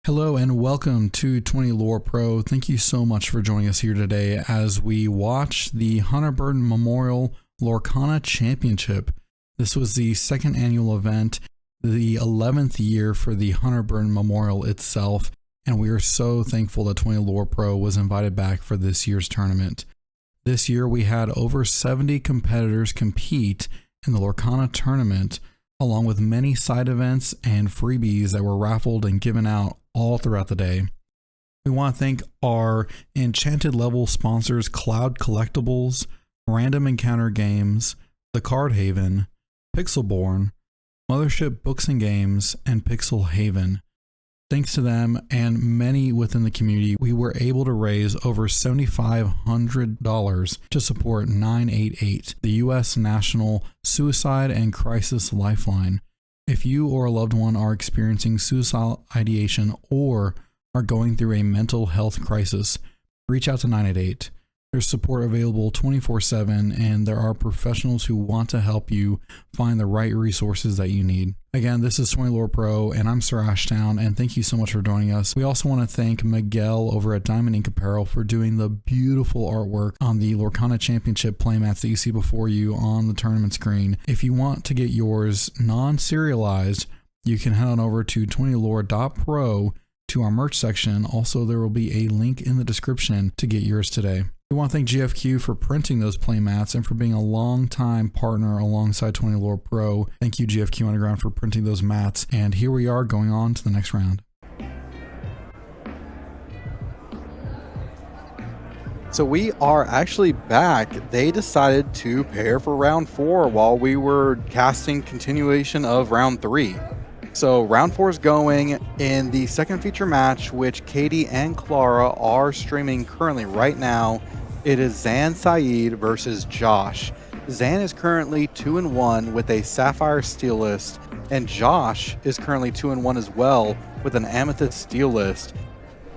Hello and welcome to 20 Lore Pro. Thank you so much for joining us here today as we watch the Hunter Burton Memorial Lorcana Championship. This was the second annual event, the 11th year for the Hunter Burton Memorial itself, and we are so thankful that 20 Lore Pro was invited back for this year's tournament. This year we had over 70 competitors compete in the Lorcana tournament, along with many side events and freebies that were raffled and given out all throughout the day. We want to thank our Enchanted Level sponsors Cloud Collectibles, Random Encounter Games, The Card Haven, Pixelborn, Mothership Books and Games, and Pixel Haven. Thanks to them and many within the community, we were able to raise over $7,500 to support 988, the U.S. National Suicide and Crisis Lifeline. If you or a loved one are experiencing suicidal ideation or are going through a mental health crisis, reach out to 988. There's support available 24/7, and there are professionals who want to help you find the right resources that you need. Again, this is 20 Lore Pro, and I'm Sir Ashtown, and thank you so much for joining us. We also want to thank Miguel over at Diamond Ink Apparel for doing the beautiful artwork on the Lorcana Championship playmats that you see before you on the tournament screen. If you want to get yours non-serialized, you can head on over to 20lore.pro to our merch section. Also, there will be a link in the description to get yours today. We want to thank GFQ for printing those playmats and for being a long-time partner alongside 20 Lore Pro. Thank you, GFQ Underground, for printing those mats. And here we are going on to the next round. So we are actually back. They decided to pair for round 4 while we were casting continuation of round 3. So round 4 is going in the second feature match, which Katie and Clara are streaming currently right now. It is Zan Syed versus Josh. Zan is currently 2-1 with a Sapphire Steel list, and Josh is currently 2-1 as well with an Amythest Steel list.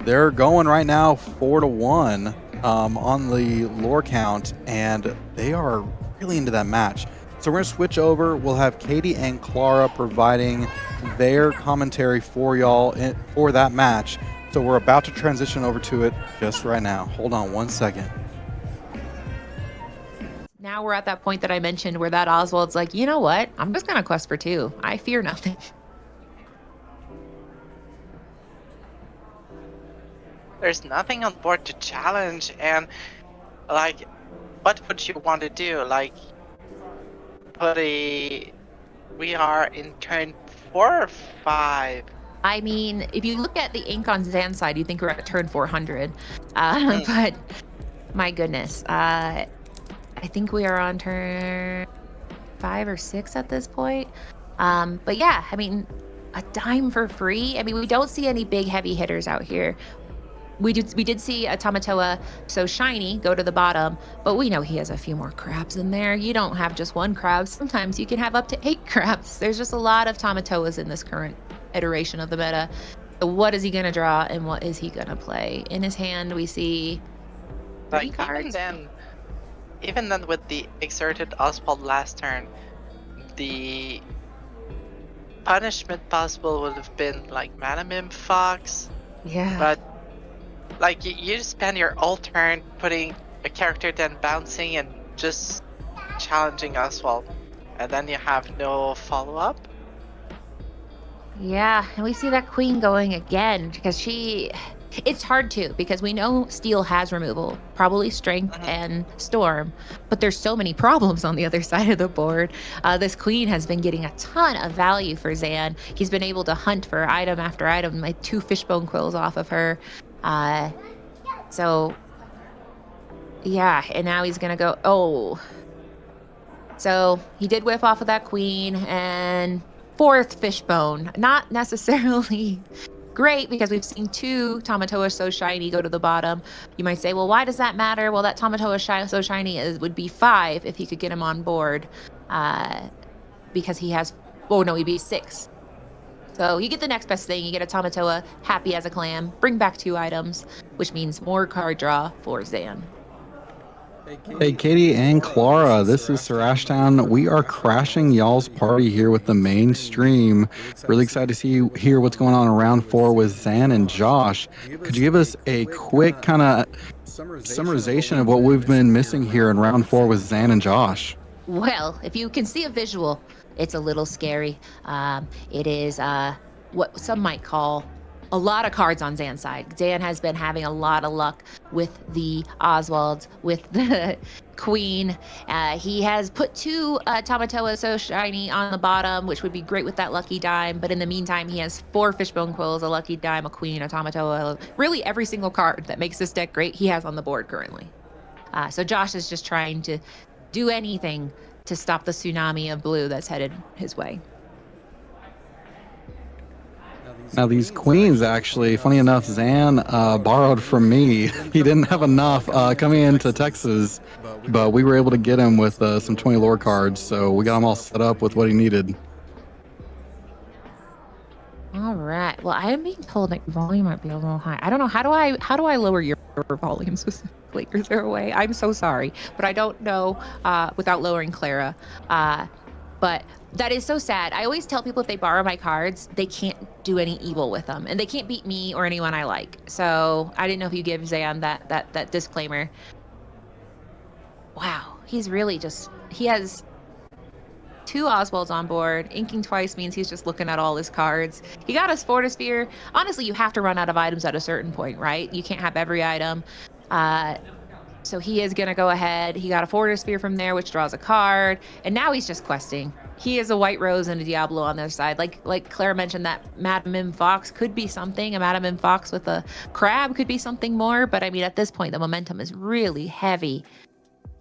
They're going right now 4-1 on the lore count, and they are really into that match. So we're going to switch over. We'll have Katie and Clara providing their commentary for y'all for that match. So we're about to transition over to it just right now. Hold on one second. Now we're at that point that I mentioned where that Oswald's like, you know what? I'm just going to quest for 2. I fear nothing. There's nothing on board to challenge, and like, what would you want to do? Like, we are in turn 4 or 5. I mean, if you look at the ink on Zan's side, you think we're at turn 400. But my goodness, I think we are on turn 5 or 6 at this point. But yeah, I mean, a dime for free. I mean, we don't see any big heavy hitters out here. We did see a Tamatoa so shiny go to the bottom, but we know he has a few more crabs in there. You don't have just one crab. Sometimes you can have up to 8 crabs. There's just a lot of Tamatoas in this current iteration of the meta. So what is he going to draw and what is he going to play? In his hand, we see 3 cards. Even then with the exerted Oswald last turn, the punishment possible would have been like Manamim Fox. Yeah. But like you spend your whole turn putting a character, then bouncing and just challenging Oswald, and then you have no follow-up. Yeah, and we see that queen going again because it's hard to, because we know Steel has removal, probably Strength and Storm, but there's so many problems on the other side of the board. This queen has been getting a ton of value for Zan. He's been able to hunt for item after item, like 2 fishbone quills off of her. So yeah, and now he's gonna go, oh. So he did whiff off of that queen, and 4th fishbone. Not necessarily great because we've seen 2 Tamatoa so shiny go to the bottom. You might say, well, why does that matter? Well, that Tamatoa so shiny would be 5 if he could get him on board, because he has, oh no, he'd be 6. So you get the next best thing. You get a Tamatoa happy as a clam, bring back 2 items, which means more card draw for Zan. Hey, Katie and Clara, this is Sir Ashtown. We are crashing y'all's party here with the main stream. Really excited to see you hear what's going on in round 4 with Zan and Josh. Could you give us a quick kind of summarization of what we've been missing here in round 4 with Zan and Josh? Well, if you can see a visual, it's a little scary. It is what some might call a lot of cards on Zan's side. Zan has been having a lot of luck with the Oswalds, with the Queen. He has put 2 Tamatoa So Shiny on the bottom, which would be great with that lucky dime. But in the meantime, he has 4 Fishbone Quills, a lucky dime, a Queen, a Tamatoa. Really, every single card that makes this deck great, he has on the board currently. So Josh is just trying to do anything to stop the tsunami of blue that's headed his way. Now, these queens, actually, funny enough, Zan borrowed from me. He didn't have enough coming into Texas, but we were able to get him with some 20 lore cards, so we got him all set up with what he needed. All right. Well, I am being told that your volume might be a little high. I don't know. How do I lower your volume specifically? Is there a way? I'm so sorry, but I don't know without lowering Clara. But that is so sad. I always tell people if they borrow my cards, they can't do any evil with them, and they can't beat me or anyone I like. So I didn't know if you give Zan that disclaimer. Wow, he's really he has 2 Oswalds on board. Inking twice means he's just looking at all his cards. He got a Sportosphere. Honestly, you have to run out of items at a certain point, right? You can't have every item. So he is going to go ahead. He got a Fortisphere from there, which draws a card. And now he's just questing. He is a White Rose and a Diablo on their side. Like Claire mentioned, that Madame M. Fox could be something. A Madame M. Fox with a crab could be something more. But I mean, at this point, the momentum is really heavy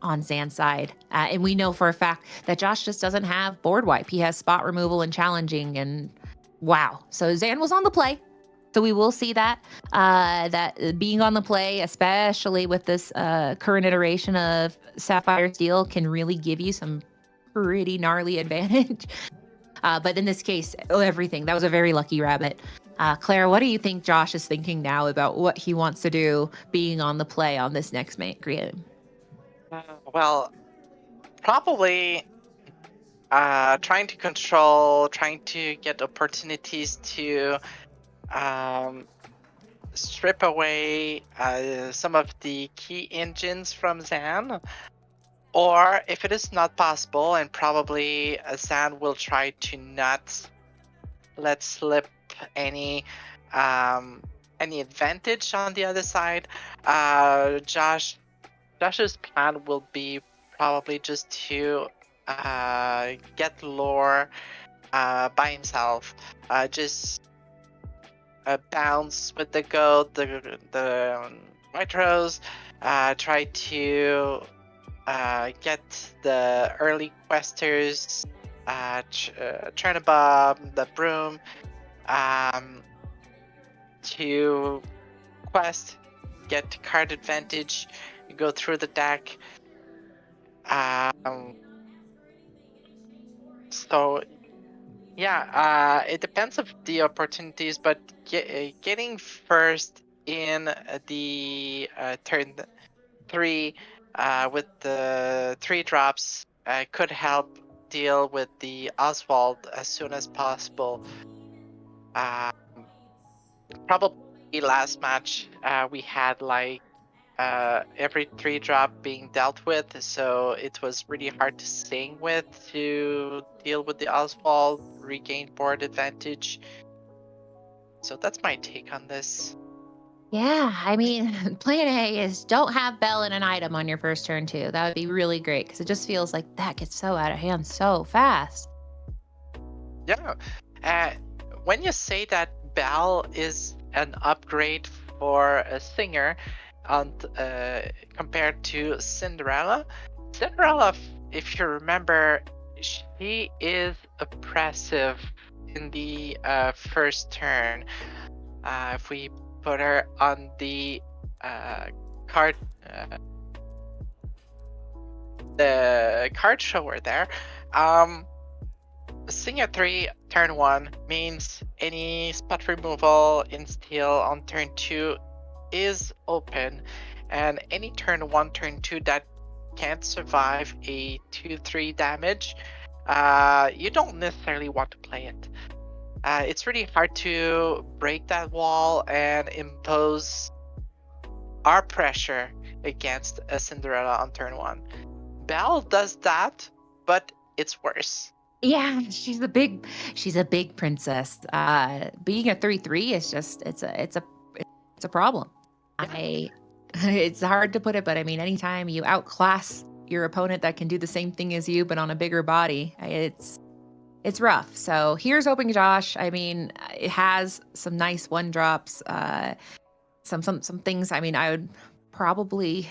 on Zan's side. And we know for a fact that Josh just doesn't have board wipe. He has spot removal and challenging. And wow. So Zan was on the play. So we will see that being on the play, especially with this current iteration of Sapphire Steel, can really give you some pretty gnarly advantage. But in this case, everything. That was a very lucky rabbit. Claire, what do you think Josh is thinking now about what he wants to do being on the play on this next game? Well, probably trying to control, trying to get opportunities to strip away some of the key engines from Zan, or if it is not possible, and probably Zan will try to not let slip any advantage on the other side. Josh's plan will be probably just to get lore by himself, just bounce with the gold, the White Rose, try to get the early questers, Chernobog, the Broom, to quest, get card advantage, go through the deck. So yeah, it depends of the opportunities, but getting first in the turn 3 with the 3 drops could help deal with the Oswald as soon as possible. Probably last match we had like every 3 drop being dealt with, so it was really hard to sing with to deal with the Oswald, regain board advantage. So that's my take on this. Yeah, I mean, plan A is don't have Bell and an item on your first turn too. That would be really great because it just feels like that gets so out of hand so fast. Yeah, when you say that Bell is an upgrade for a singer, compared to Cinderella, if you remember, she is oppressive in the first turn. If we put her on the card shower there, Singer 3 turn 1 means any spot removal in Steel on turn 2 is open, and any turn 1, turn 2 that can't survive a 2-3 damage, you don't necessarily want to play it. It's really hard to break that wall and impose our pressure against a Cinderella on turn 1. Belle does that, but it's worse. Yeah, she's a big princess. Being a 3/3 is just it's a problem. Yeah. It's hard to put it, but I mean, anytime you outclass your opponent that can do the same thing as you but on a bigger body, it's rough. So here's hoping Josh. I mean, it has some nice 1-drops. Some things. I mean, I would probably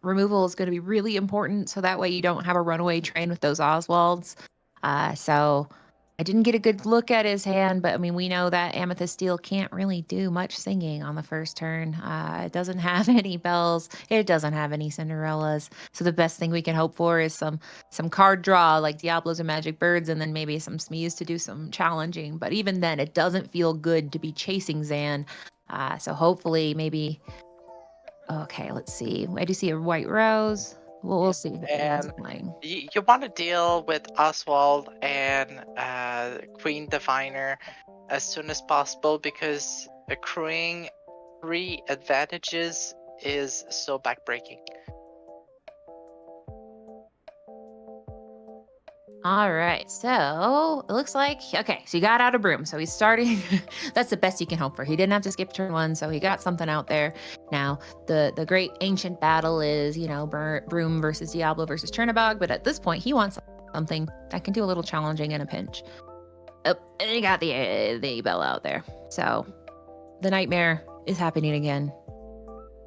removal is going to be really important, so that way you don't have a runaway train with those Oswalds. So I didn't get a good look at his hand, but I mean, we know that Amythest Steel can't really do much singing on the first turn. It doesn't have any bells. It doesn't have any Cinderellas. So the best thing we can hope for is some card draw like Diablos and Magic Birds, and then maybe some Smees to do some challenging. But even then, it doesn't feel good to be chasing Zan. So hopefully, maybe. Okay, let's see. I do see a white rose. We'll see what Zan's And playing. you want to deal with Oswald and Queen Diviner as soon as possible, because accruing 3 advantages is so backbreaking. All right, so it looks like, okay, so he got out of Broom. So he's starting, that's the best you can hope for. He didn't have to skip turn 1, so he got something out there. Now, the great ancient battle is, Broom versus Diablo versus Chernabog, but at this point, he wants something that can do a little challenging in a pinch. Oh, and he got the bell out there. So the nightmare is happening again.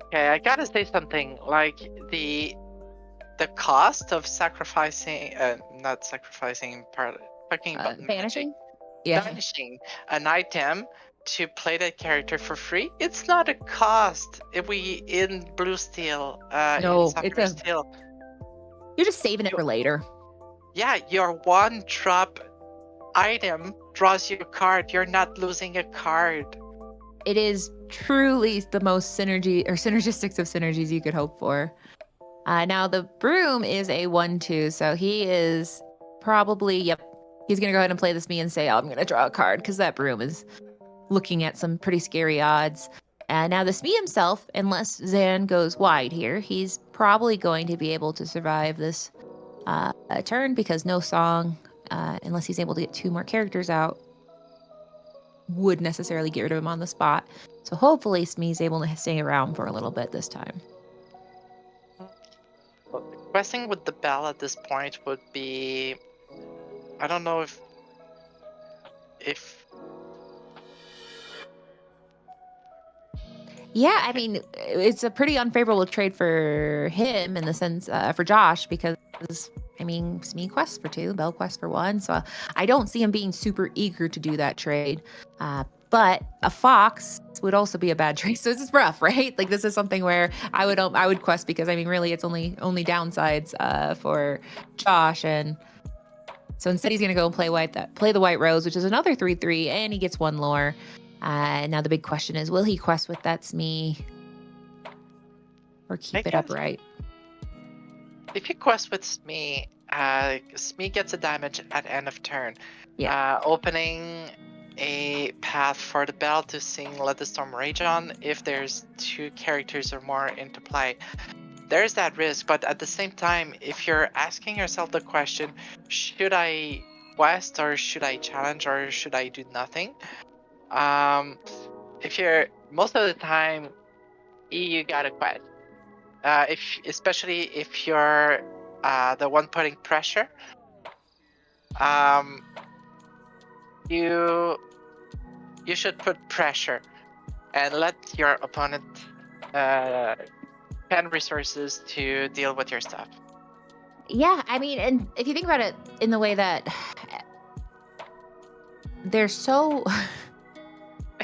Okay, I gotta say something, like the cost of sacrificing, not sacrificing, talking about Vanishing? banishing an item to play that character for free, it's not a cost. If we in Blue Steel, No, in Sapphire Steel, you're just saving it for later. Yeah, your 1-drop item draws you a card. You're not losing a card. It is truly the most synergistic of synergies you could hope for. Now the Broom is a 1/2, so he is probably, he's gonna go ahead and play this me and say, I'm gonna draw a card, because that Broom is looking at some pretty scary odds. Now the Smee himself, unless Zan goes wide here, he's probably going to be able to survive this turn, because no song, unless he's able to get 2 more characters out, would necessarily get rid of him on the spot. So hopefully Smee's able to stay around for a little bit this time. Questing with the bell at this point would be, I don't know if Yeah, I mean, it's a pretty unfavorable trade for him in the sense, for Josh, because, I mean, Smee quests for 2, Bell quests for 1, so I don't see him being super eager to do that trade. But a fox would also be a bad trade, so this is rough, right? Like, this is something where I would quest, because I mean, really, it's only downsides for Josh, and so instead he's gonna go and play the White Rose, which is another 3/3, and he gets 1 lore. Now the big question is, will he quest with that Smee or keep it upright? If you quest with Smee, Smee gets a damage at end of turn. Yeah. Opening a path for the bell to sing Let the Storm Rage On if there's 2 characters or more into play. There's that risk, but at the same time, if you're asking yourself the question, should I quest, or should I challenge, or should I do nothing? If you're, most of the time, you gotta quest. Especially if you're the one putting pressure, you should put pressure and let your opponent spend resources to deal with your stuff. Yeah, I mean, and if you think about it in the way that they're so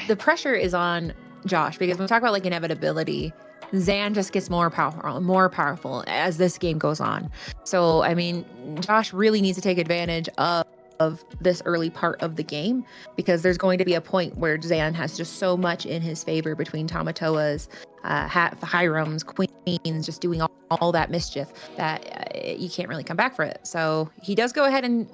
the pressure is on Josh, because when we talk about like inevitability, Zan just gets more powerful as this game goes on. So I mean, Josh really needs to take advantage of this early part of the game, because there's going to be a point where Zan has just so much in his favor between Tamatoas, Hyrums, Queens, just doing all that mischief that you can't really come back for it. So he does go ahead and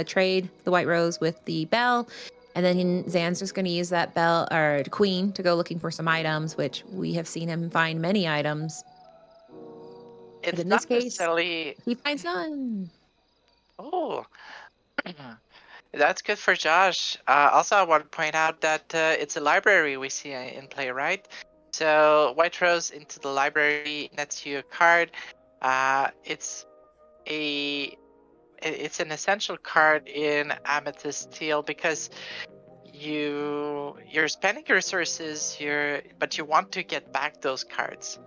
trade the White Rose with the Bell. And then Zan's just going to use that Bell or Queen to go looking for some items, which we have seen him find many items. It's but in not this case, necessarily. he finds none. Oh, that's good for Josh. Also, I want to point out that it's a library we see in play, right? So White Rose into the library nets you a card. It's an essential card in Amythest Steel because you're spending your resources, but you want to get back those cards.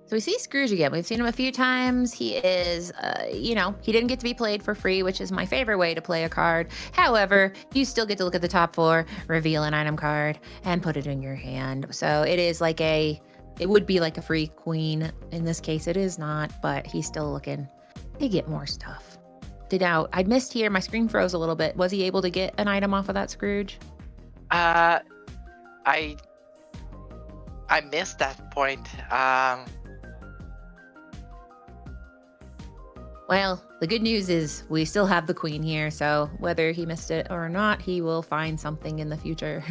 So we see Scrooge again. We've seen him a few times. He is, he didn't get to be played for free, which is my favorite way to play a card. However, you still get to look at the top 4, reveal an item card, and put it in your hand. So it is it would be like a free queen. In this case, it is not, but he's still looking to get more stuff. I missed here. My screen froze a little bit. Was he able to get an item off of that Scrooge? I missed that point. Well, the good news is we still have the queen here, so whether he missed it or not, he will find something in the future.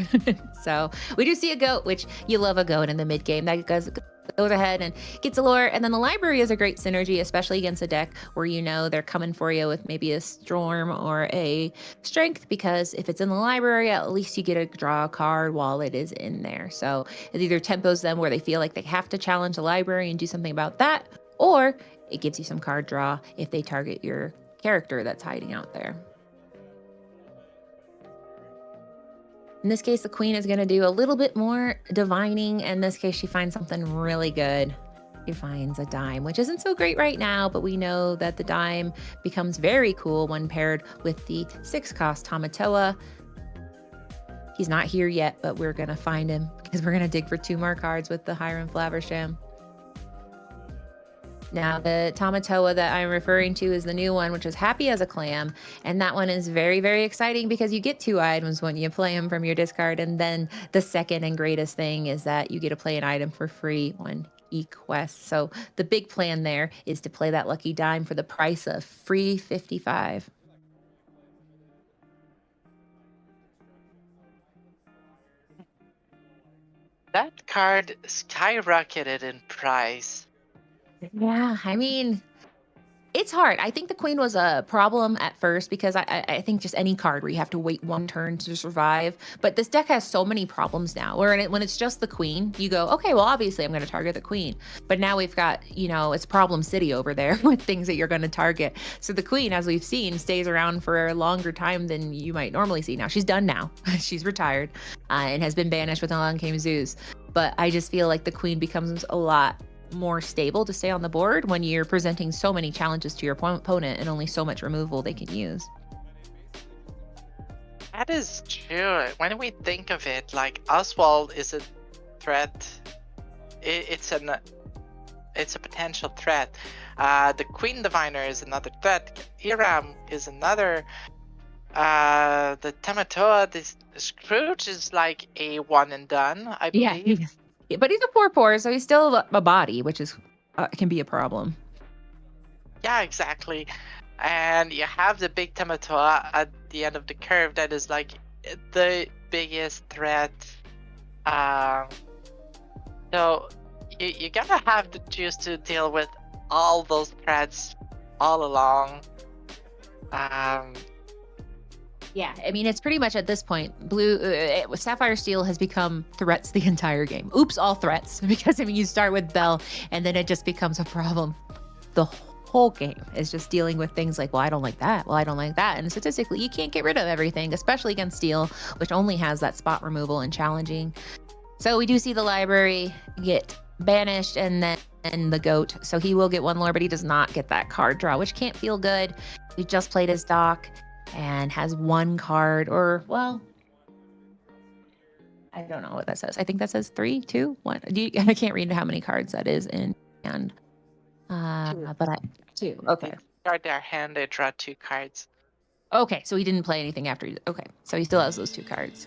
So we do see a goat, which you love a goat in the mid game. That goes ahead and gets a lure, and then the library is a great synergy, especially against a deck where they're coming for you with maybe a storm or a strength, because if it's in the library, at least you get to draw a card while it is in there. So it either tempos them where they feel like they have to challenge the library and do something about that, or it gives you some card draw if they target your character that's hiding out there. In this case, the queen is going to do a little bit more divining. In this case, she finds something really good. She finds a dime, which isn't so great right now, but we know that the dime becomes very cool when paired with the 6-cost Tamatoa. He's not here yet, but we're going to find him because we're going to dig for 2 more cards with the Hiram Flaversham. Now, the Tamatoa that I'm referring to is the new one, which is Happy as a Clam. And that one is very, very exciting because you get 2 items when you play them from your discard. And then the second and greatest thing is that you get to play an item for free when quest. So the big plan there is to play that lucky dime for the price of free 55. That card skyrocketed in price. Yeah, I mean, it's hard. I think the queen was a problem at first because I think just any card where you have to wait 1 turn to survive. But this deck has so many problems now where when it's just the queen, you go, okay, well, obviously I'm going to target the queen. But now we've got, it's problem city over there with things that you're going to target. So the queen, as we've seen, stays around for a longer time than you might normally see. Now she's done now. She's retired and has been banished with Along Came Zeus. But I just feel like the queen becomes a lot more stable to stay on the board when you're presenting so many challenges to your opponent and only so much removal they can use. That is true. When we think of it, like Oswald is a threat. It's a potential threat. The Queen Diviner is another threat. Iram is another. The Tamatoa, this Scrooge is like a one and done, I believe. Yeah. But he's a 4/4, so he's still a body, which is can be a problem. Yeah, exactly. And you have the big Tamatoa at the end of the curve that is like the biggest threat. So you gotta have the juice to deal with all those threats all along. Yeah, I mean, it's pretty much at this point, Sapphire Steel has become threats the entire game. Oops, all threats. Because, you start with Bell, and then it just becomes a problem. The whole game is just dealing with things like, well, I don't like that. Well, I don't like that. And statistically, you can't get rid of everything, especially against Steel, which only has that spot removal and challenging. So we do see the library get banished, and then the goat. So he will get 1 lore, but he does not get that card draw, which can't feel good. He just played his dock and has 1 card, or, well, I don't know what that says. I think that says 3, 2, 1. I can't read how many cards that is in hand. But 2. Okay. Start their hand, they draw 2 cards. Okay, so he didn't play anything after. Okay, so he still has those 2 cards.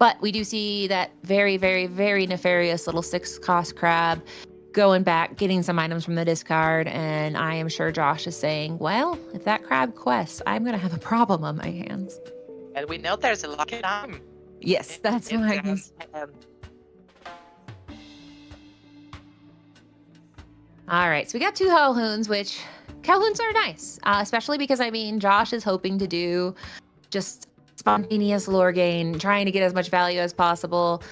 But we do see that very, very, very nefarious little 6-cost crab going back, getting some items from the discard, and I am sure Josh is saying, well, if that crab quests, I'm going to have a problem on my hands. And we know there's a lot of time. Yes, that's why he's... All right, so we got 2 Calhouns, which Calhouns are nice, especially because, I mean, Josh is hoping to do just spontaneous lore gain, trying to get as much value as possible.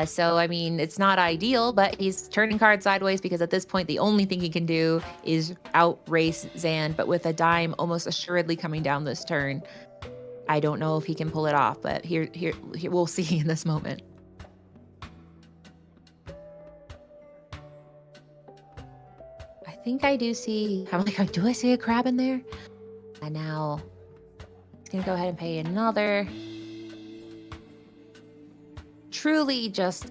So, I mean, it's not ideal, but he's turning cards sideways because at this point, the only thing he can do is outrace Zan, but with a dime almost assuredly coming down this turn. I don't know if he can pull it off, but here we'll see in this moment. I think I do see, I'm like, do I see a crab in there? And now he's gonna go ahead and pay another. Truly just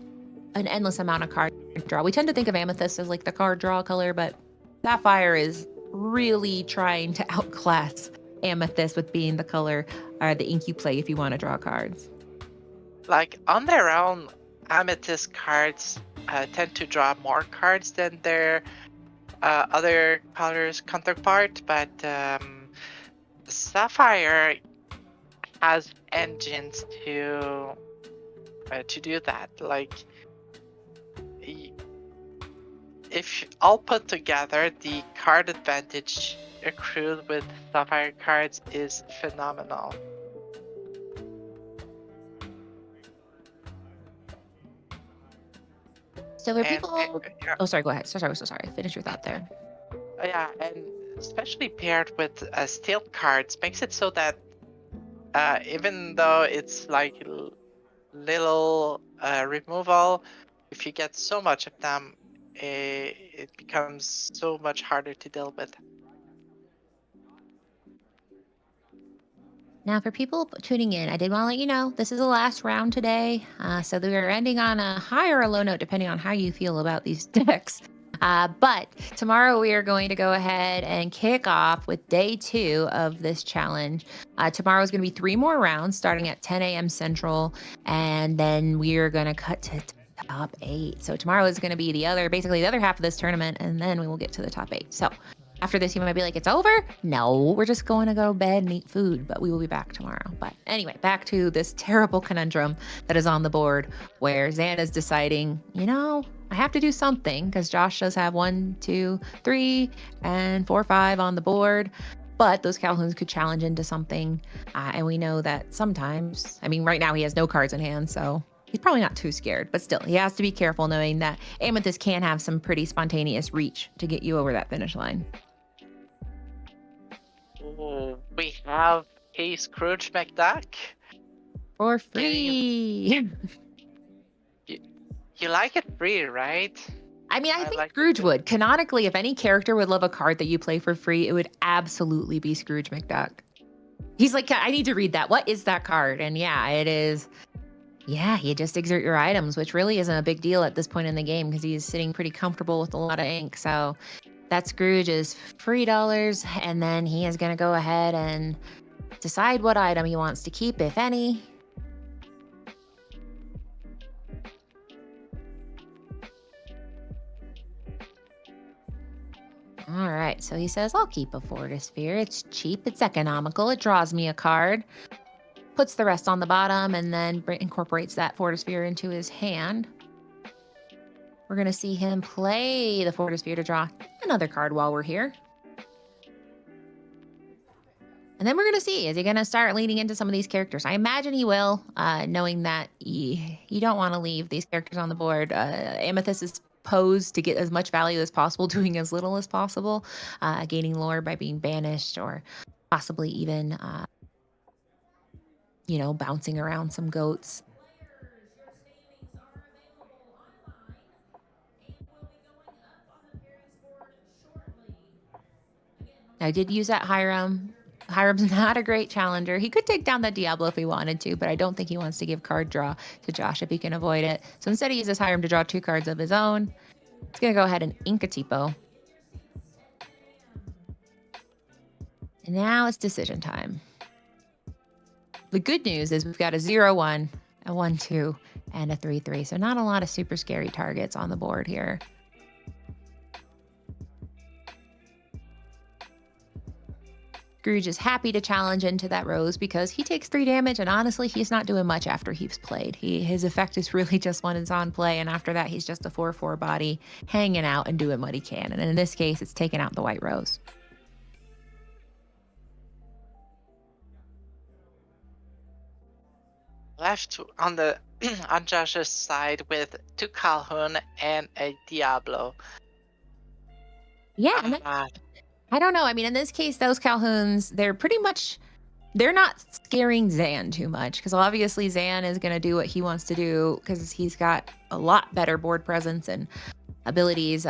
an endless amount of card draw. We tend to think of Amythest as like the card draw color, but Sapphire is really trying to outclass Amythest with being the color or the ink you play if you want to draw cards. Like on their own, Amethyst cards tend to draw more cards than their other colors counterpart, but Sapphire has engines to do that. Like, if all put together, the card advantage accrued with Sapphire cards is phenomenal. So for people, yeah. Oh, sorry, go ahead. So sorry. Finish your thought there. Yeah, and especially paired with steel cards makes it so that even though it's like little removal, if you get so much of them, it becomes so much harder to deal with. Now, for people tuning in, I did want to let you know this is the last round today. So we are ending on a high or a low note, depending on how you feel about these decks. But tomorrow we are going to go ahead and kick off with day 2 of this challenge. Tomorrow is going to be 3 more rounds starting at 10 a.m. Central. And then we are going to cut to top 8. So tomorrow is going to be basically the other half of this tournament. And then we will get to the top 8. So after this, you might be like, it's over? No, we're just going to go to bed and eat food, but we will be back tomorrow. But anyway, back to this terrible conundrum that is on the board where Zan is deciding, I have to do something because Josh does have 1, 2, 3, and 4, 5 on the board. But those Calhouns could challenge into something. And we know that sometimes, right now he has no cards in hand, so he's probably not too scared, but still, he has to be careful knowing that Amythest can have some pretty spontaneous reach to get you over that finish line. Ooh, we have a Scrooge McDuck. For free! You like it free, right? I think Scrooge would. Canonically, if any character would love a card that you play for free, it would absolutely be Scrooge McDuck. He's like, I need to read that. What is that card? And yeah, it is. Yeah, you just exert your items, which really isn't a big deal at this point in the game because he's sitting pretty comfortable with a lot of ink. So that Scrooge is $3, and then he is going to go ahead and decide what item he wants to keep, if any. All right, so he says, I'll keep a Fortisphere. It's cheap, it's economical, it draws me a card. Puts the rest on the bottom and then incorporates that Fortisphere into his hand. We're going to see him play the Fortisphere to draw another card while we're here. And then we're going to see, is he going to start leaning into some of these characters? I imagine he will, knowing that you don't want to leave these characters on the board. Amythest is posed to get as much value as possible, doing as little as possible, gaining lore by being banished or possibly even... bouncing around some goats. I did use that Hiram. Hiram's not a great challenger. He could take down that Diablo if he wanted to, but I don't think he wants to give card draw to Josh if he can avoid it. So instead he uses Hiram to draw 2 cards of his own. He's going to go ahead and ink a Tipo. And now it's decision time. The good news is we've got a 0-1, a 1-2, and a 3-3. So not a lot of super scary targets on the board here. Scrooge is happy to challenge into that rose because he takes 3 damage, and honestly, he's not doing much after he's played. His effect is really just when it's on play, and after that, he's just a 4/4 body hanging out and doing what he can. And in this case, it's taking out the white rose. Left on the on Josh's side with 2 Calhoun and a Diablo. Yeah, I don't know. I mean, in this case, those Calhouns, they're not scaring Zan too much because obviously Zan is going to do what he wants to do because he's got a lot better board presence and abilities.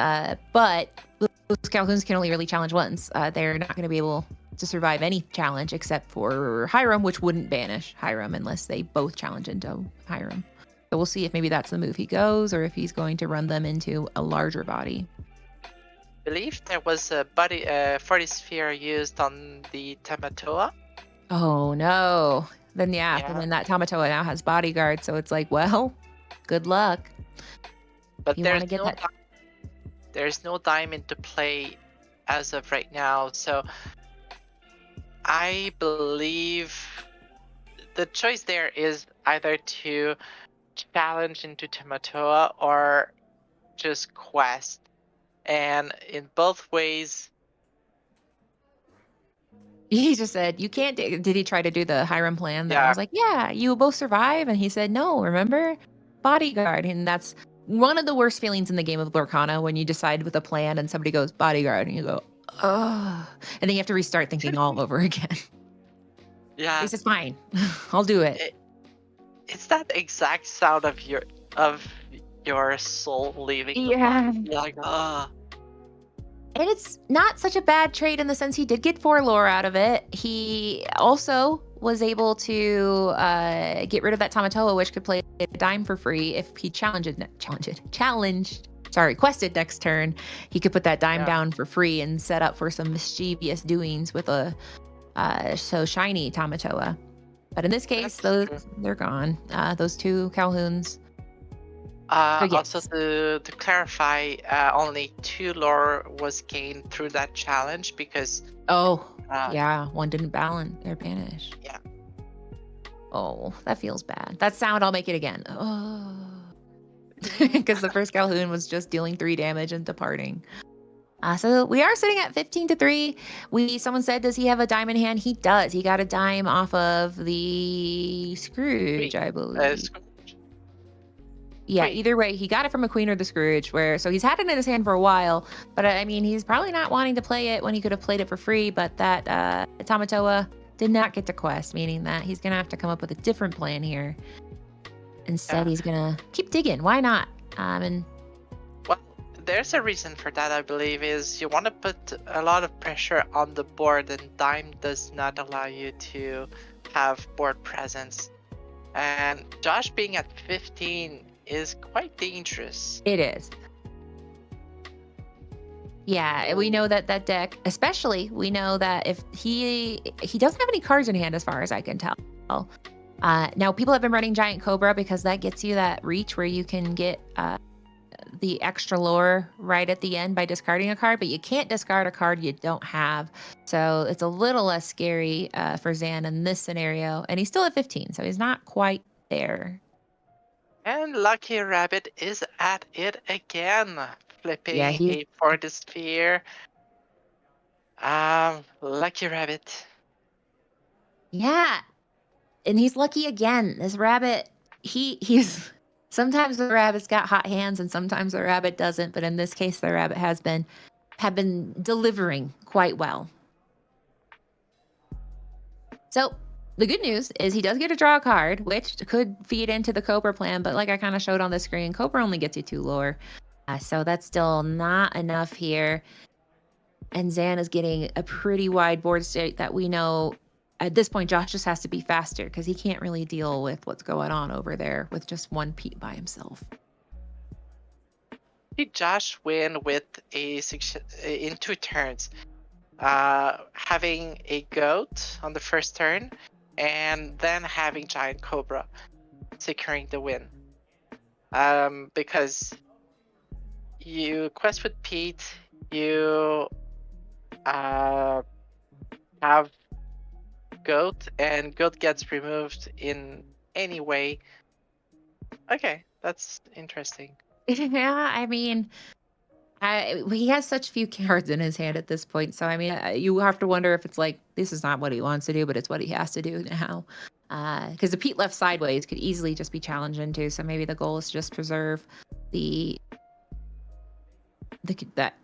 But those Calhouns can only really challenge once. They're not going to be able to survive any challenge except for Hiram, which wouldn't banish Hiram unless they both challenge into Hiram. So we'll see if maybe that's the move he goes or if he's going to run them into a larger body. I believe there was a 40 sphere used on the Tamatoa. Oh no. Then Yeah. then that Tamatoa now has bodyguard, so it's like, well, good luck. But You there's wanna get no that- there's no diamond to play as of right now, so I believe the choice there is either to challenge into Tamatoa or just quest. And in both ways, He just said, you can't did he try to do the Hiram plan that Yeah. was like, yeah, you will both survive? And he said, no, remember? Bodyguard. And that's one of the worst feelings in the game of Lorcana when you decide with a plan and somebody goes bodyguard and you go, oh, and then you have to restart thinking all over again. yeah, He says, fine, I'll do it. It's that exact sound of your soul leaving the Yeah. body. You're like, ah. And it's not such a bad trade in the sense he did get 4 lore out of it. He also was able to get rid of that Tamatoa, which could play a dime for free if he quested next turn. He could put that dime down for free and set up for some mischievous doings with a so shiny Tamatoa. But in this case, they're gone. Those 2 Calhouns. Yes. Also, to clarify, only 2 lore was gained through that challenge because. Yeah, one didn't banish. Yeah. Oh, that feels bad. That sound, I'll make it again. Oh, because the first Calhoun was just dealing 3 damage and departing. So we are sitting at 15-3. Someone said, does he have a dime in hand? He does. He got a dime off of the Scrooge, I believe. Yeah, either way, he got it from a queen or the Scrooge, so he's had it in his hand for a while, but I mean, he's probably not wanting to play it when he could have played it for free, but that Tamatoa did not get to quest, meaning that he's going to have to come up with a different plan here. Instead, he's going to keep digging. Why not? Well, there's a reason for that, I believe, is you want to put a lot of pressure on the board, and dime does not allow you to have board presence. And Josh being at 15 is quite dangerous. It is. Yeah, we know that deck, especially, we know that if he doesn't have any cards in hand as far as I can tell. Now, people have been running Giant Cobra because that gets you that reach where you can get the extra lore right at the end by discarding a card, but you can't discard a card you don't have. So it's a little less scary for Zan in this scenario. And he's still at 15, so he's not quite there. And Lucky Rabbit is at it again, flipping a Fortis sphere. Lucky Rabbit. Yeah, and he's lucky again. This rabbit, he's sometimes the rabbit's got hot hands and sometimes the rabbit doesn't. But in this case, the rabbit have been delivering quite well. So the good news is he does get to draw a card, which could feed into the Cobra plan. But like I kind of showed on the screen, Cobra only gets you 2 lore. So that's still not enough here. And Zan is getting a pretty wide board state that we know at this point, Josh just has to be faster because he can't really deal with what's going on over there with just 1 Pete by himself. Did Josh win with in 2 turns? Having a goat on the first turn and then having Giant Cobra securing the win. Because you quest with Pete, you have goat, and goat gets removed in any way. Okay, that's interesting. Yeah, I mean, he has such few cards in his hand at this point. So, I mean, you have to wonder if it's like, this is not what he wants to do, but it's what he has to do now. Because the Pete left sideways could easily just be challenged into. So maybe the goal is to just preserve that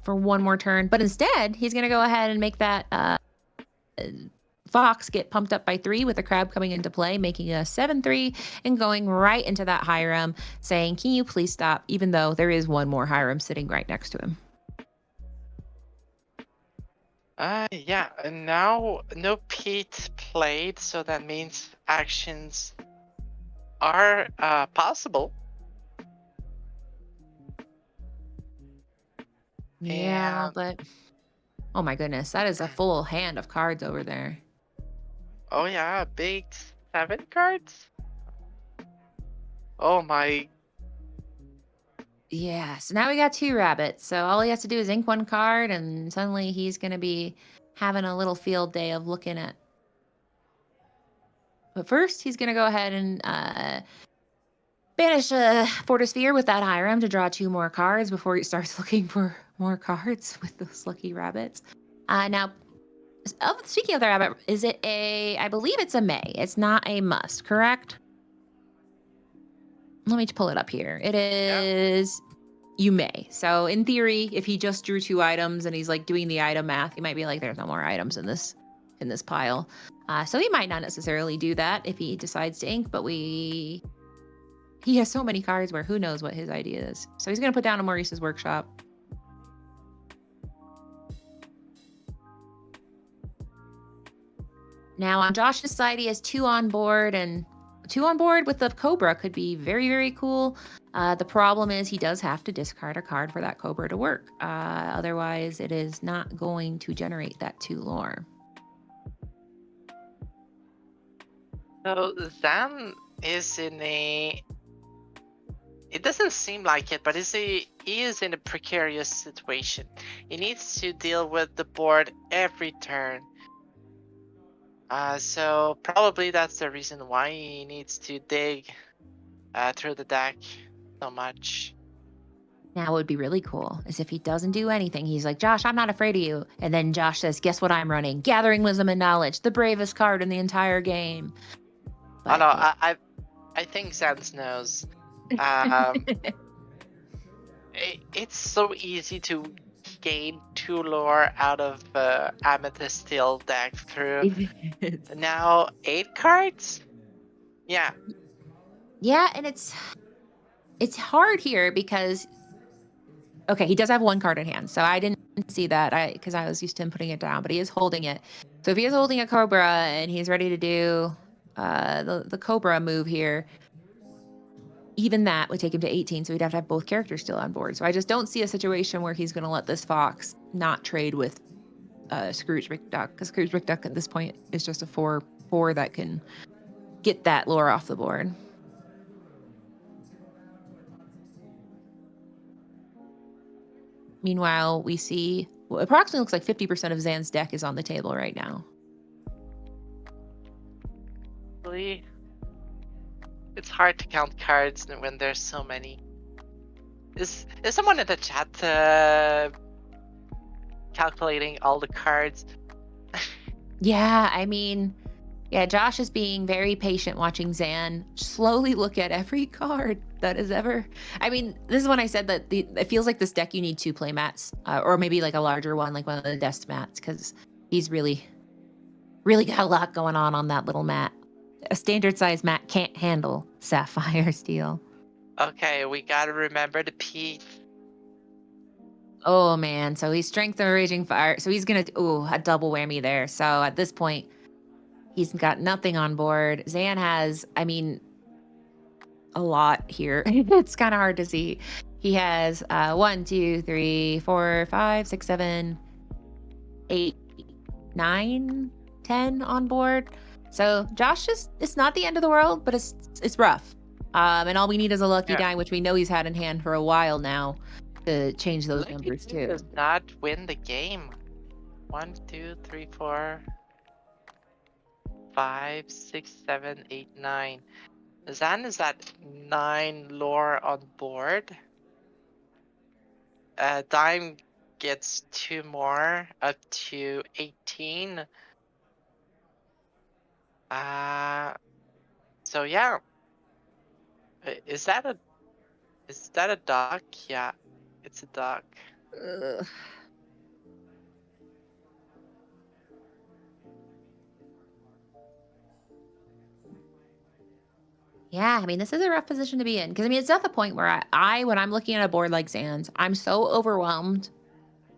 for one more turn. But instead, he's going to go ahead and make that Fox get pumped up by 3 with the crab coming into play, making a 7-3 and going right into that Hiram, saying, can you please stop, even though there is one more Hiram sitting right next to him. Yeah, and now no Pete played, so that means actions are possible. Yeah, And but oh my goodness, that is a full hand of cards over there. oh yeah, big 7 cards. Oh my. Yeah, so now we got 2 rabbits. So all he has to do is ink 1 card, and suddenly he's going to be having a little field day of looking at. But first, he's going to go ahead and banish a Fortisphere with that Hiram to draw 2 more cards before he starts looking for more cards with those lucky rabbits. Now, speaking of the rabbit, is it I believe it's a may. It's not a must, correct? Let me pull it up here. It is, you may. So in theory, if he just drew 2 items and he's like doing the item math, he might be like, there's no more items in this pile. So he might not necessarily do that if he decides to ink, but he has so many cards where who knows what his idea is. So he's going to put down a Maurice's Workshop. Now on Josh's side, he has 2 on board, and 2 on board with the Cobra could be very, very cool. The problem is he does have to discard a card for that Cobra to work. Otherwise, it is not going to generate that 2 lore. So Zan is in a. It doesn't seem like it, but he is in a precarious situation. He needs to deal with the board every turn. So probably that's the reason why he needs to dig through the deck so much. Now, what would be really cool is if he doesn't do anything. He's like, Josh, I'm not afraid of you. And then Josh says, guess what I'm running? Gathering Wisdom and Knowledge, the bravest card in the entire game. But oh no, I think Sans knows. It's so easy to gain 2 lore out of Amythest Steel deck through now 8 cards. Yeah. Yeah, and it's hard here because okay, he does have 1 card in hand, so I didn't see that because I was used to him putting it down, but he is holding it. So if he is holding a Cobra and he's ready to do the Cobra move here, even that would take him to 18, so he'd have to have both characters still on board. So I just don't see a situation where he's going to let this Fox not trade with Scrooge McDuck, because Scrooge McDuck at this point is just a 4/4 that can get that lore off the board. Meanwhile, we see approximately looks like 50% of Zan's deck is on the table right now. Really? It's hard to count cards when there's so many. Is someone in the chat calculating all the cards? Yeah, I mean, yeah, Josh is being very patient watching Zan slowly look at every card that is ever. I mean, this is when I said that it feels like this deck you need 2 play mats, or maybe like a larger one, like one of the desk mats, because he's really, really got a lot going on that little mat. A standard size mat can't handle Sapphire Steel. Okay, we gotta remember the Pete. Oh man, so he's Strength of Raging Fire. So he's gonna a double whammy there. So at this point, he's got nothing on board. Zan has, I mean, a lot here. It's kind of hard to see. He has 1, 2, 3, 4, 5, 6, 7, 8, 9, 10 on board. So Josh it's not the end of the world, but it's rough. And all we need is a lucky die, which we know he's had in hand for a while now, to change those numbers too. Does not win the game. 1, 2, 3, 4, 5, 6, 7, 8, 9. Zan is at 9 lore on board. Dime gets 2 more, up to 18. So yeah. Is that a dock? Yeah, it's a dock. Ugh. Yeah, I mean, this is a rough position to be in because I mean, it's at the point where when I'm looking at a board like Zan's, I'm so overwhelmed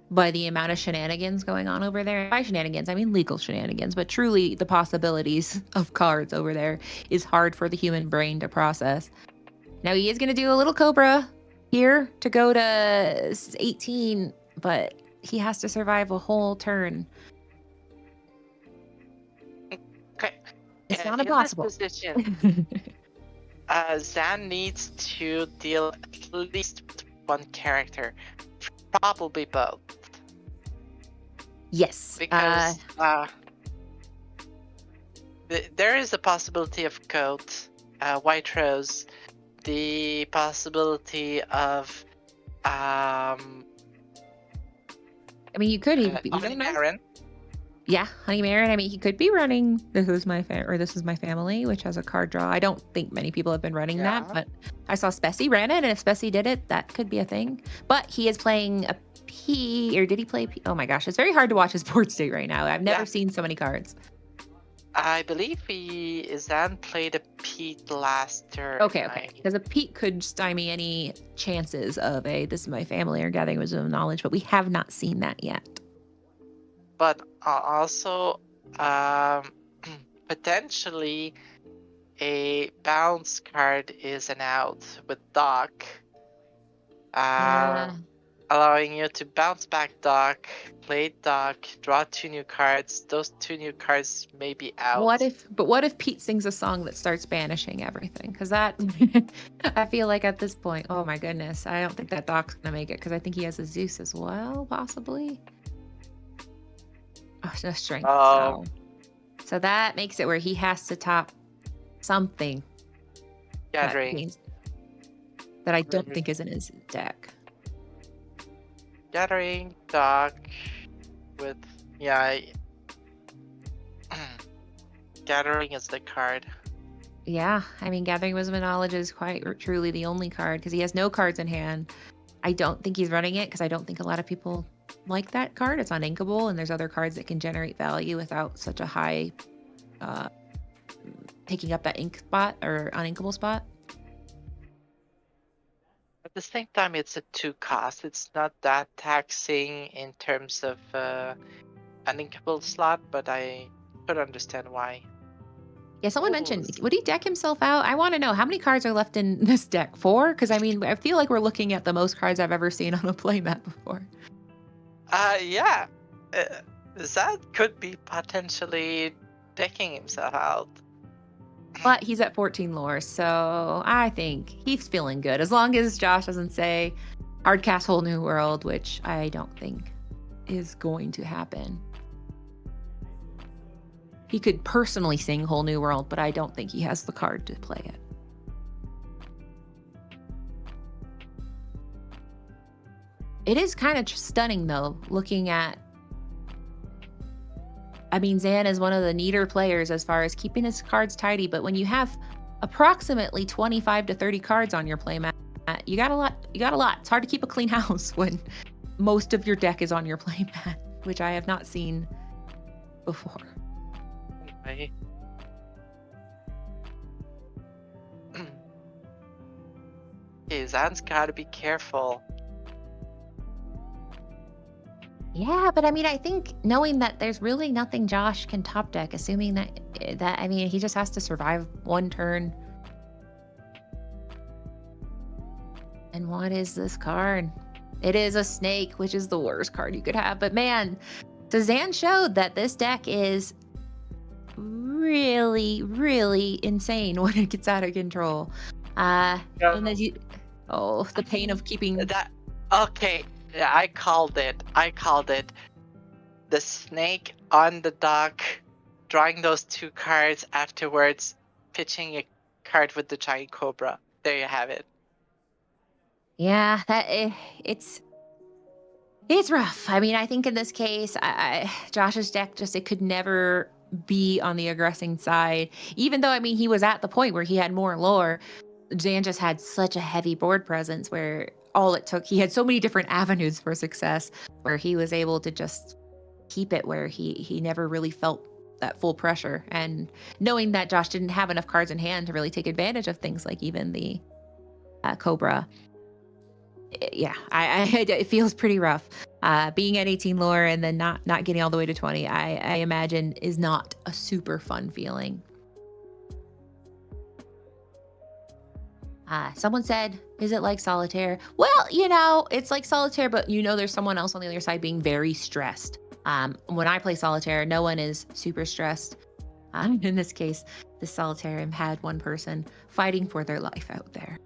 by the amount of shenanigans going on over there. By shenanigans, I mean legal shenanigans, but truly the possibilities of cards over there is hard for the human brain to process. Now he is going to do a little Cobra here to go to 18, but he has to survive a whole turn. Okay. It's not in impossible. this position, Zan needs to deal at least with one character, probably both. Yes. Because there is a possibility of Coat, White Rose, the possibility of I mean, you could. You don't know. Marin. Yeah, Honey Marin. I mean, he could be running This Is My Family, which has a card draw. I don't think many people have been running that, but I saw Spessy ran it, and if Spessy did it, that could be a thing. But he is playing a P, or did he play P? Oh my gosh, it's very hard to watch his board state right now. I've never seen so many cards. I believe Zan played a Pete last turn. Okay. Because a Pete could stymie any chances of This Is My Family or Gathering Wisdom of Knowledge, but we have not seen that yet. But also, potentially a bounce card is an out with Dock. Allowing you to bounce back Dock, play Dock, draw 2 new cards. Those 2 new cards may be out. What if Pete sings a song that starts banishing everything? Because that, I feel like at this point, oh my goodness, I don't think that Dock's gonna make it because I think he has a Zeus as well, possibly. Oh, no strength. So that makes it where he has to top something. Gathering. That I don't think is in his deck. Gathering, Dock, with Gathering is the card. Yeah, I mean, Gathering Wisdom and Knowledge is quite truly the only card because he has no cards in hand. I don't think he's running it because I don't think a lot of people like that card. It's uninkable, and there's other cards that can generate value without such a high taking up that ink spot or uninkable spot. At the same time, it's a 2 cost. It's not that taxing in terms of uninkable slot, but I could understand why. Yeah, someone mentioned, would he deck himself out? I want to know how many cards are left in this deck. 4? Because I mean, I feel like we're looking at the most cards I've ever seen on a playmat before. Yeah. That could be potentially decking himself out. But he's at 14 lore, so I think he's feeling good. As long as Josh doesn't say hardcast Whole New World, which I don't think is going to happen. He could personally sing Whole New World, but I don't think he has the card to play it. It is kind of stunning, though, looking at... I mean, Zan is one of the neater players as far as keeping his cards tidy, but when you have approximately 25 to 30 cards on your playmat, you got a lot. It's hard to keep a clean house when most of your deck is on your playmat, which I have not seen before. Okay. Zan's gotta be careful. Yeah, but I mean, I think knowing that there's really nothing Josh can top deck, assuming that I mean, he just has to survive one turn. And what is this card? It is a snake, which is the worst card you could have. But man, so Zan showed that this deck is really, really insane when it gets out of control. And as you, the pain of keeping that. Okay. Yeah, I called it. the snake on the dock, drawing those 2 cards afterwards, pitching a card with the giant cobra. There you have it. Yeah, it's rough. I mean, I think in this case, Josh's deck it could never be on the aggressing side. Even though, I mean, he was at the point where he had more lore. Zan just had such a heavy board presence where all it took, he had so many different avenues for success where he was able to just keep it where he never really felt that full pressure. And knowing that Josh didn't have enough cards in hand to really take advantage of things like even the Cobra. Yeah, it feels pretty rough. Being at 18 lore and then not getting all the way to 20, I imagine is not a super fun feeling. Someone said, is it like solitaire? Well, it's like solitaire, but there's someone else on the other side being very stressed. When I play solitaire, no one is super stressed. In this case, the solitaire had one person fighting for their life out there.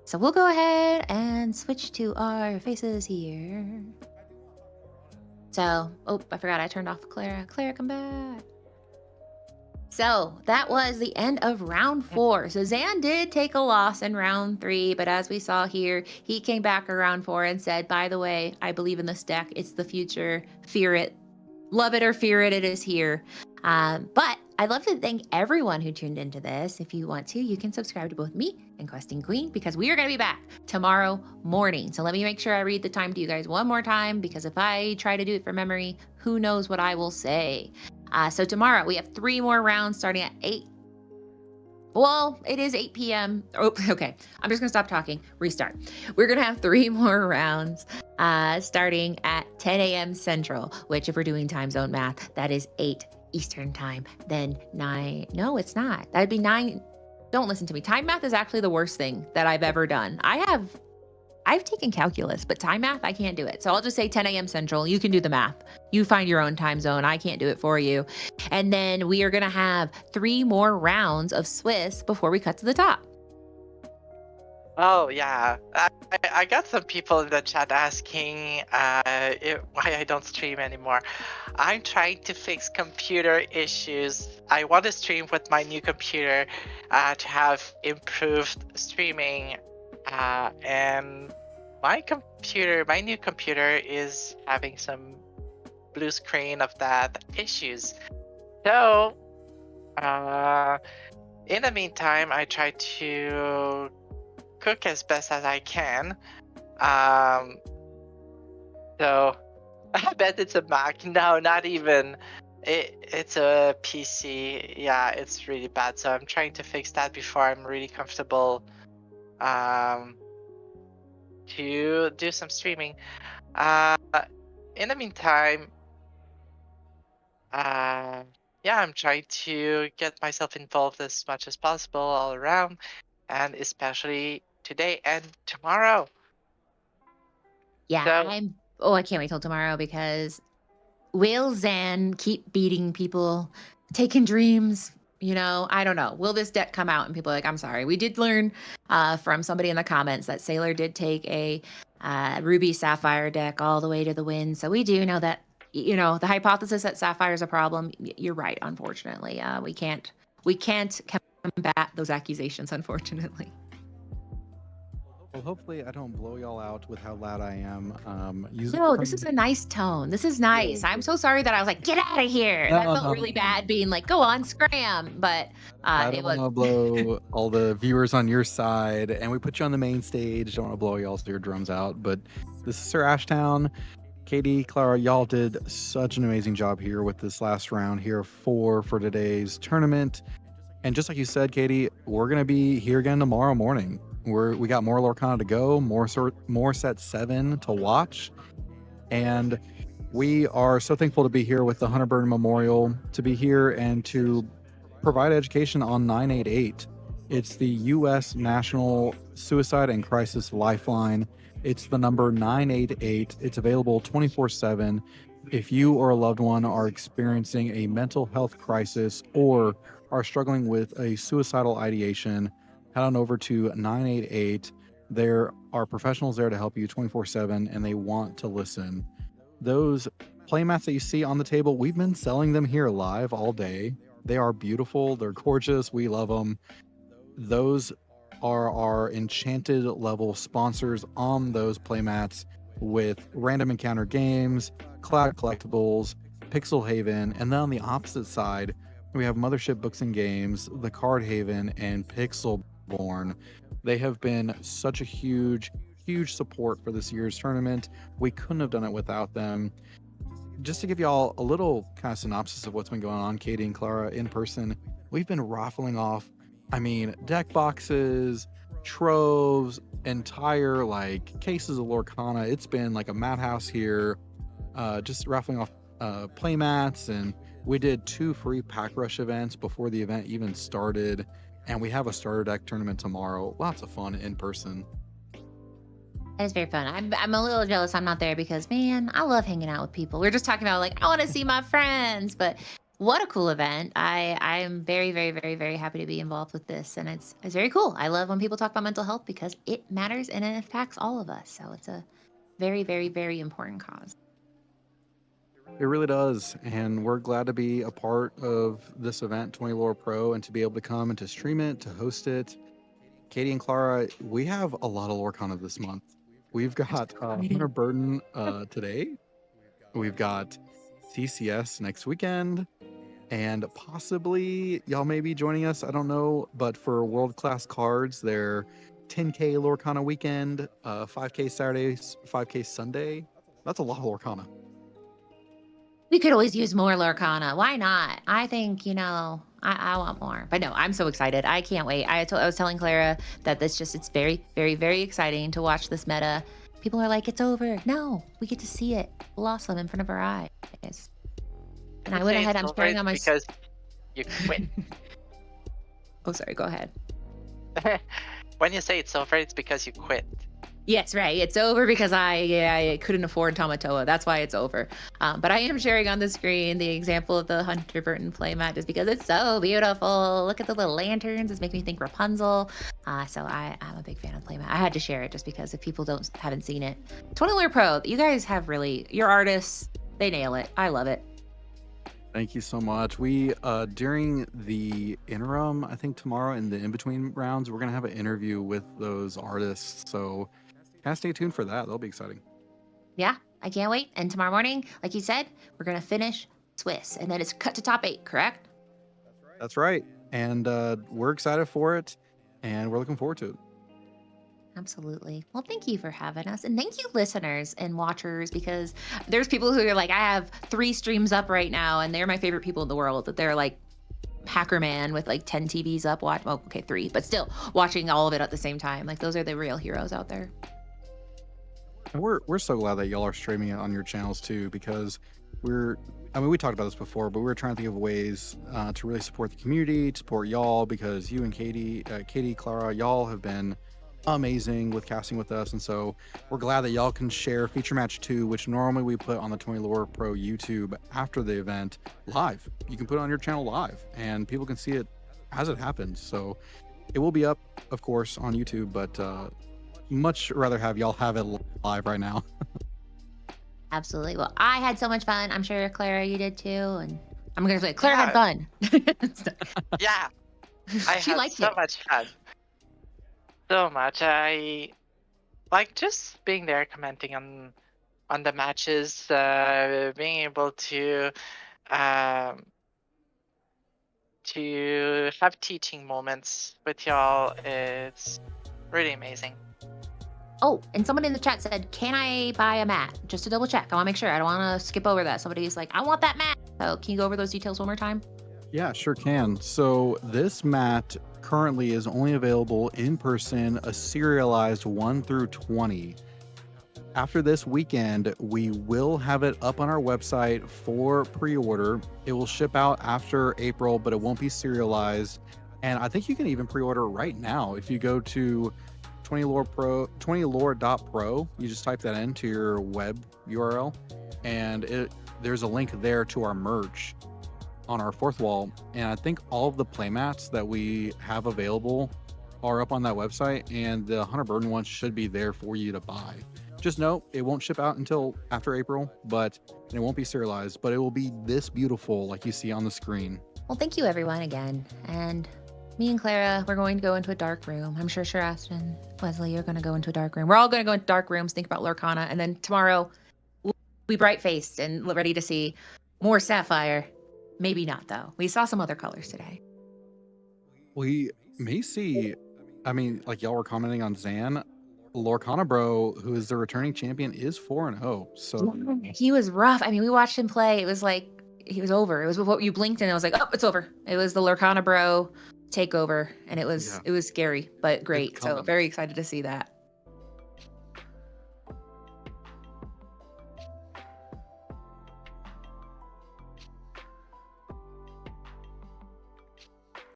So we'll go ahead and switch to our faces here. So, I forgot I turned off Clara. Clara, come back. So that was the end of round 4. So Zan did take a loss in round 3, but as we saw here, he came back around 4 and said, by the way, I believe in this deck. It's the future. Fear it. Love it or fear it, it is here. But I'd love to thank everyone who tuned into this. If you want to, you can subscribe to both me and Questing Queen because we are going to be back tomorrow morning. So let me make sure I read the time to you guys one more time because if I try to do it from memory, who knows what I will say. So tomorrow we have 3 more rounds starting at 8. Well, it is 8 p.m. Oh, okay. I'm just going to stop talking. Restart. We're going to have 3 more rounds starting at 10 a.m. Central, which if we're doing time zone math, that is 8 Eastern time. Then 9. No, it's not. That'd be 9. Don't listen to me. Time math is actually the worst thing that I've ever done. I've taken calculus, but time math, I can't do it. So I'll just say 10 a.m. Central. You can do the math. You find your own time zone. I can't do it for you. And then we are going to have 3 more rounds of Swiss before we cut to the top. Oh, yeah. I got some people in the chat asking why I don't stream anymore. I'm trying to fix computer issues. I want to stream with my new computer to have improved streaming. And my new computer is having some blue screen of that issues. So, in the meantime, I try to cook as best as I can. So I bet it's a Mac. No, not even. It's a PC. Yeah, it's really bad. So I'm trying to fix that before I'm really comfortable to do some streaming. In the meantime, I'm trying to get myself involved as much as possible all around, and especially today and tomorrow. Yeah, So, I can't wait till tomorrow because will Zan keep beating people, taking dreams? I don't know. Will this deck come out and people are like, I'm sorry. We did learn from somebody in the comments that Sailor did take a Ruby Sapphire deck all the way to the win. So we do know that, the hypothesis that Sapphire is a problem. You're right. Unfortunately, we can't combat those accusations. Unfortunately. Well, hopefully I don't blow y'all out with how loud I am. No, this is a nice tone. This is nice. I'm so sorry that I was like, get out of here. That felt really bad being like, go on, scram. But I don't want to blow all the viewers on your side, and we put you on the main stage. Don't want to blow y'all's eardrums out, but this is Sir Ashtown. Katie, Clara, y'all did such an amazing job here with this last round here for today's tournament. And just like you said, Katie, we're gonna be here again tomorrow morning. We got more Lorcana to go, more set 7 to watch, and we are so thankful to be here with the Hunter Burton Memorial, to be here and to provide education on 988. It's the U.S. National Suicide and Crisis Lifeline. It's the number 988. It's available 24/7. If you or a loved one are experiencing a mental health crisis or are struggling with a suicidal ideation, head on over to 988. There are professionals there to help you 24/7, and they want to listen. Those playmats that you see on the table, we've been selling them here live all day. They are beautiful. They're gorgeous. We love them. Those are our enchanted level sponsors on those playmats with Random Encounter Games, Cloud Collectibles, Pixel Haven, and then on the opposite side, we have Mothership Books and Games, The Card Haven, and Pixelborn. They have been such a huge support for this year's tournament. We couldn't have done it without them. Just to give y'all a little kind of synopsis of what's been going on, Katie and Clara in person, we've been raffling off, deck boxes, troves, entire like cases of Lorcana. It's been like a madhouse here, just raffling off playmats, and we did 2 free pack rush events before the event even started, and we have a starter deck tournament tomorrow. Lots of fun in person. That is very fun. I'm a little jealous I'm not there because, man, I love hanging out with people. We are just talking about like, I want to see my friends, but what a cool event. I am very, very, very, very happy to be involved with this. And it's very cool. I love when people talk about mental health because it matters and it affects all of us. So it's a very, very, very important cause. It really does, and we're glad to be a part of this event, 20 Lore Pro, and to be able to come and to stream it, to host it. Katie and Clara, we have a lot of Lorcana this month. We've got Hunter Burton today. We've got TCS next weekend, and possibly y'all may be joining us, I don't know, but for World Class Cards, their 10K Lorcana weekend, 5K Saturdays, 5K Sunday. That's a lot of Lorcana. We could always use more Lorcana. Why not? I think, I want more. But no, I'm so excited. I can't wait. I was telling Clara that it's very, very, very exciting to watch this meta. People are like, it's over. No, we get to see it blossom in front of our eyes. And I went ahead, I'm sharing on my... Because you quit. Oh, sorry, go ahead. When you say it's over, it's because you quit. Yes, right. It's over because I couldn't afford Tamatoa. That's why it's over. But I am sharing on the screen the example of the Hunter Burton playmat just because it's so beautiful. Look at the little lanterns. It's making me think Rapunzel. So I'm a big fan of the playmat. I had to share it just because if people haven't seen it. 20 Lore Pro, you guys have your artists, they nail it. I love it. Thank you so much. We, during the interim, I think tomorrow in the in-between rounds, we're going to have an interview with those artists. So kind of stay tuned for that. That'll be exciting. Yeah, I can't wait. And tomorrow morning, like you said, we're going to finish Swiss. And then it's cut to top 8, correct? That's right. And we're excited for it. And we're looking forward to it. Absolutely. Well, thank you for having us. And thank you, listeners and watchers, because there's people who are like, I have 3 streams up right now, and they're my favorite people in the world. That they're like Hacker Man with like 10 TVs up. Well, okay, 3, but still watching all of it at the same time. Like, those are the real heroes out there. And we're so glad that y'all are streaming it on your channels too, because we talked about this before, but we're trying to think of ways to really support the community, to support y'all, because you and Katie, Clara, y'all have been amazing with casting with us, and so we're glad that y'all can share Feature Match 2, which normally we put on the 20 Lore Pro YouTube after the event live. You can put it on your channel live, and people can see it as it happens. So it will be up, of course, on YouTube, but much rather have y'all have it live right now. Absolutely. Well, I had so much fun. I'm sure Clara, you did too, and I'm gonna say Clara had fun. Yeah, I She had liked so it. much fun. So much. I like just being there, commenting on the matches, being able to have teaching moments with y'all. It's really amazing. Oh, and someone in the chat said, can I buy a mat? Just to double check. I want to make sure. I don't want to skip over that. Somebody's like, I want that mat. So can you go over those details one more time? Yeah, sure can. So this mat currently is only available in person, a serialized 1 through 20. After this weekend, we will have it up on our website for pre-order. It will ship out after April, but it won't be serialized. And I think you can even pre-order right now. If you go to 20lore.pro, you just type that into your web URL, and there's a link there to our merch on our 4th wall. And I think all of the playmats that we have available are up on that website, and the Hunter Burton one should be there for you to buy. Just know it won't ship out until after April, but it won't be serialized, but it will be this beautiful like you see on the screen. Well, thank you everyone again. And me and Clara, we're going to go into a dark room. I'm sure Shirast and Wesley are going to go into a dark room. We're all going to go into dark rooms, think about Lorcana, and then tomorrow we'll be bright-faced and ready to see more Sapphire. Maybe not, though. We saw some other colors today. We may see, I mean, like y'all were commenting on Zan, Lorcana Bro, who is the returning champion, is 4-0. So He was rough. I mean, we watched him play. It was like he was over. It was what you blinked and it was like, oh, it's over. It was the Lorcana Bro takeover, and it was scary, but great. So very excited to see that.